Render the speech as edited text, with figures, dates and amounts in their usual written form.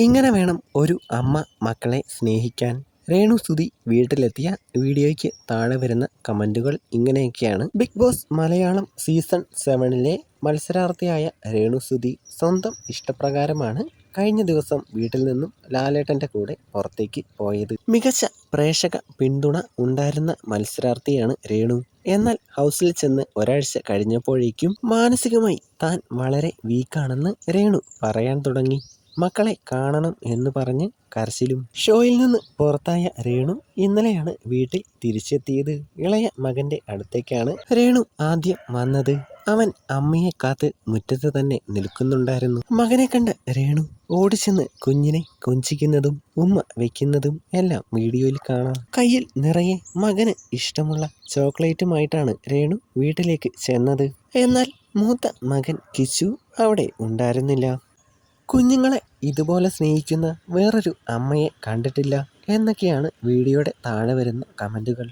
ഇങ്ങനെ വേണം ഒരു അമ്മ മക്കളെ സ്നേഹിക്കാൻ. രേണുസുതി വീട്ടിലെത്തിയ വീഡിയോയ്ക്ക് താഴെ വരുന്ന കമൻറ്റുകൾ ഇങ്ങനെയൊക്കെയാണ്. ബിഗ് ബോസ് മലയാളം സീസൺ 7ലെ മത്സരാർത്ഥിയായ രേണുസുതി സ്വന്തം ഇഷ്ടപ്രകാരമാണ് കഴിഞ്ഞ ദിവസം വീട്ടിൽ നിന്നും ലാലേട്ടൻ്റെ കൂടെ പുറത്തേക്ക് പോയത്. മികച്ച പ്രേക്ഷക പിന്തുണ ഉണ്ടായിരുന്ന മത്സരാർത്ഥിയാണ് രേണു. എന്നാൽ ഹൗസിൽ ചെന്ന് ഒരാഴ്ച കഴിഞ്ഞപ്പോഴേക്കും മാനസികമായി താൻ വളരെ വീക്കാണെന്ന് രേണു പറയാൻ തുടങ്ങി. മക്കളെ കാണണം എന്ന് പറഞ്ഞ് കരച്ചിലും. ഷോയിൽ നിന്ന് പുറത്തായ രേണു ഇന്നലെയാണ് വീട്ടിൽ തിരിച്ചെത്തിയത്. ഇളയ മകന്റെ അടുത്തേക്കാണ് രേണു ആദ്യം വന്നത്. അവൻ അമ്മയെ കാത്ത് മുറ്റത്ത് തന്നെ നിൽക്കുന്നുണ്ടായിരുന്നു. മകനെ കണ്ട് രേണു ഓടിച്ചെന്ന് കുഞ്ഞിനെ കൊഞ്ചിക്കുന്നതും ഉമ്മ വെക്കുന്നതും എല്ലാം വീഡിയോയിൽ കാണാം. കയ്യിൽ നിറയെ മകന് ഇഷ്ടമുള്ള ചോക്ലേറ്റുമായിട്ടാണ് രേണു വീട്ടിലേക്ക് ചെന്നത്. എന്നാൽ മൂത്ത മകൻ കിച്ചു അവിടെ ഉണ്ടായിരുന്നില്ല. കുഞ്ഞുങ്ങളെ ഇതുപോലെ സ്നേഹിക്കുന്ന വേറൊരു അമ്മയെ കണ്ടിട്ടില്ല എന്നൊക്കെയാണ് വീഡിയോയുടെ താഴെ വരുന്ന കമൻറ്റുകൾ.